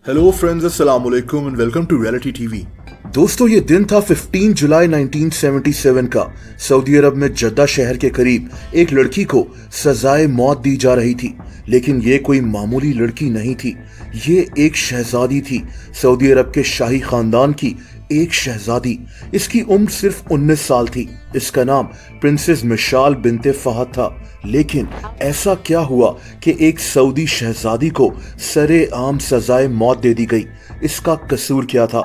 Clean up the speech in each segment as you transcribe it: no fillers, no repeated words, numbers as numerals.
Hello friends, अस्सलाम वालेकुम and welcome to reality TV. दोस्तों, ये दिन था 15 जुलाई 1977 का। सऊदी अरब में जद्दा शहर के करीब एक लड़की को सजाए मौत दी जा रही थी, लेकिन ये कोई मामूली लड़की नहीं थी। ये एक शहजादी थी, सऊदी अरब के शाही खानदान की एक शहजादी। इसकी उम्र सिर्फ 19 साल थी। इसका नाम प्रिंसेस मिशाल बिनते फहद था। लेकिन ऐसा क्या हुआ कि एक सऊदी शहजादी को सरेआम सजाए मौत दे दी गई? इसका कसूर क्या था?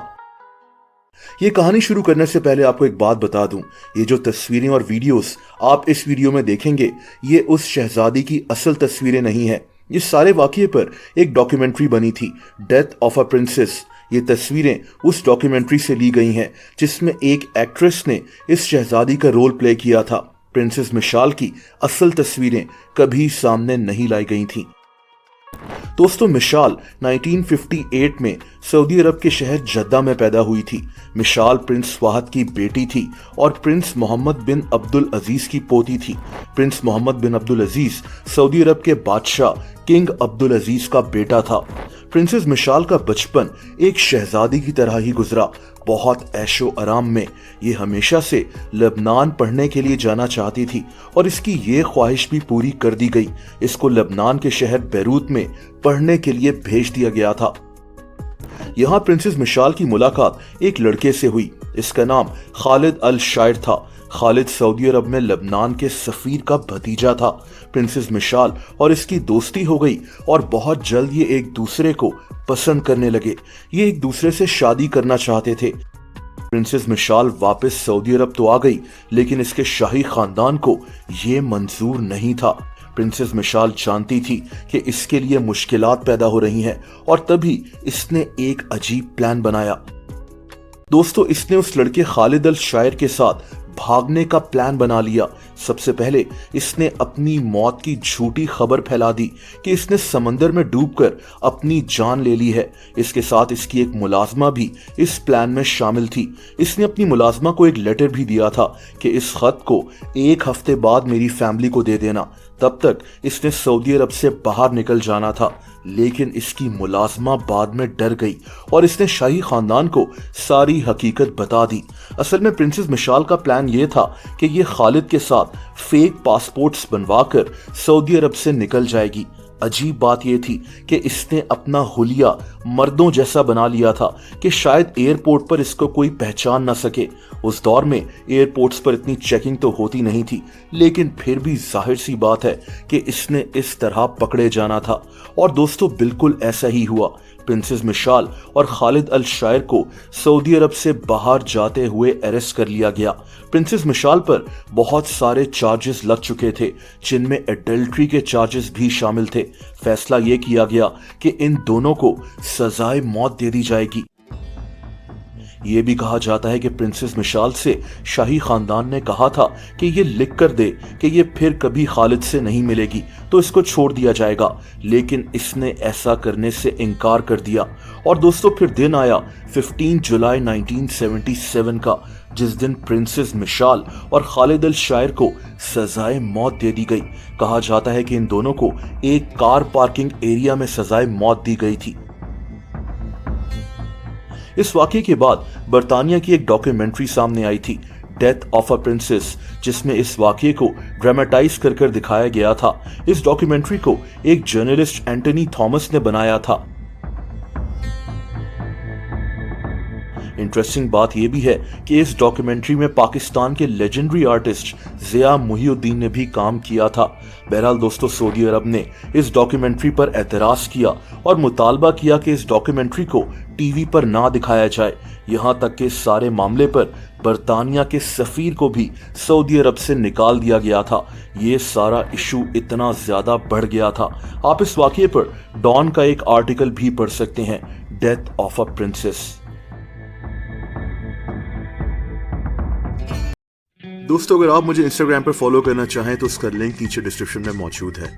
ये कहानी शुरू करने से पहले आपको एक बात बता दूं, ये जो तस्वीरें और वीडियोस आप इस वीडियो में देखेंगे, ये उस शहजादी की असल तस्वीरें नहीं है। इस सारे वाकये पर एक डॉक्यूमेंट्री बनी थी, डेथ ऑफ अ प्रिंसेस। ये तस्वीरें उस डॉक्यूमेंट्री से ली गई हैं जिसमें एक एक्ट्रेस ने इस शहजादी का रोल प्ले किया था। प्रिंसेस मिशाल की असल तस्वीरें कभी सामने नहीं लाई गई थीं। दोस्तों, मिशाल 1958 में सऊदी अरब के शहर जद्दा में पैदा हुई थी। मिशाल प्रिंस फहद की बेटी थी और प्रिंस मोहम्मद बिन अब्दुल अजीज की पोती थी। प्रिंस मोहम्मद बिन अब्दुल अजीज सऊदी अरब के बादशाह किंग अब्दुल अजीज का बेटा था। प्रिंसेस मिशाल का बचपन एक शहजादी की तरह ही गुजरा, बहुत ऐशो आराम में। ये हमेशा से लेबनान पढ़ने के लिए जाना चाहती थी और इसकी ये ख्वाहिश भी पूरी कर दी गई। इसको लेबनान के शहर बैरूत में पढ़ने के लिए भेज दिया गया था। यहाँ प्रिंसेस मिशाल की मुलाकात एक लड़के से हुई। इसका नाम खालिद अल शायर था। खालिद सऊदी अरब में लेबनान के सफीर का भतीजा था। प्रिंसेस मिशाल और इसकी दोस्ती हो गई और बहुत जल्द ये एक दूसरे को पसंद करने लगे। ये एक दूसरे से शादी करना चाहते थे। प्रिंसेस मिशाल वापस सऊदी अरब तो आ गई, लेकिन इसके शाही खानदान को ये मंजूर नहीं था। प्रिंसेस मिशाल जानती थी कि इसके लिए मुश्किलात पैदा हो रही हैं और तभी इसने एक अजीब प्लान बनाया। दोस्तों, इसने उस लड़के खालिद अल शायर के साथ भागने का प्लान बना लिया। सबसे पहले इसने अपनी मौत की झूठी खबर फैला दी कि इसने समंदर में डूबकर अपनी जान ले ली है। इसके साथ इसकी एक मुलाजमा भी इस प्लान में शामिल थी। इसने अपनी मुलाजमा को एक लेटर भी दिया था कि इस खत को 1 हफ्ते बाद मेरी फैमिली को दे देना। तब तक इसने सऊदी अरब से बाहर निकल जाना था, लेकिन इसकी मुलाजमा बाद में डर गई और इसने शाही खानदान को सारी हकीकत बता दी। असल में प्रिंसेस मिशाल का प्लान ये था कि ये खालिद के साथ फेक पासपोर्ट्स बनवाकर सऊदी अरब से निकल जाएगी। अजीब बात यह थी कि इसने अपना हुलिया मर्दों जैसा बना लिया था कि शायद एयरपोर्ट पर इसको कोई पहचान ना सके। उस दौर में एयरपोर्ट्स पर इतनी चेकिंग तो होती नहीं थी, लेकिन फिर भी जाहिर सी बात है कि इसने इस तरह पकड़े जाना था। और दोस्तों, बिल्कुल ऐसा ही हुआ। प्रिंसेस मिशाल और खालिद अल शायर को सऊदी अरब से बाहर जाते हुए अरेस्ट कर लिया गया। प्रिंसेस मिशाल पर बहुत सारे चार्जेस लग चुके थे, जिनमें एडल्ट्री के चार्जेस भी शामिल थे। फैसला यह किया गया कि इन दोनों को सजाए मौत दे दी जाएगी। ये भी कहा जाता है कि प्रिंसेस मिशाल से शाही खानदान ने कहा था कि ये लिख कर दे कि ये फिर कभी खालिद से नहीं मिलेगी तो इसको छोड़ दिया जाएगा, लेकिन इसने ऐसा करने से इनकार कर दिया। और दोस्तों, फिर दिन आया 15 जुलाई 1977 का, जिस दिन प्रिंसेस मिशाल और खालिद अल शायर को सजाए मौत दे दी गई। कहा जाता है कि इन दोनों को एक कार पार्किंग एरिया में सजाए मौत दी गई थी। इस वाकये के बाद बरतानिया की एक डॉक्यूमेंट्री सामने आई थी, डेथ ऑफ अ प्रिंसेस, जिसमें इस वाकये को ड्रामेटाइज कर दिखाया गया था। इस डॉक्यूमेंट्री को एक जर्नलिस्ट एंटनी थॉमस ने बनाया था। इंटरेस्टिंग बात यह भी है कि इस डॉक्यूमेंट्री में पाकिस्तान के लेजेंडरी आर्टिस्ट ज़िया मुहिउद्दीन ने भी काम किया था। बहरहाल दोस्तों, सऊदी अरब ने इस डॉक्यूमेंट्री पर एतराज किया और मुतालबा किया कि इस डॉक्यूमेंट्री को टीवी पर ना दिखाया जाए। यहाँ तक कि इस सारे मामले पर बरतानिया के सफीर को भी सऊदी अरब से निकाल दिया गया था। ये सारा इशू इतना ज्यादा बढ़ गया था। आप इस वाकये पर डॉन का एक आर्टिकल भी पढ़ सकते हैं, डेथ ऑफ अ प्रिंसेस। दोस्तों, अगर आप मुझे इंस्टाग्राम पर फॉलो करना चाहें तो उसका लिंक नीचे डिस्क्रिप्शन में मौजूद है।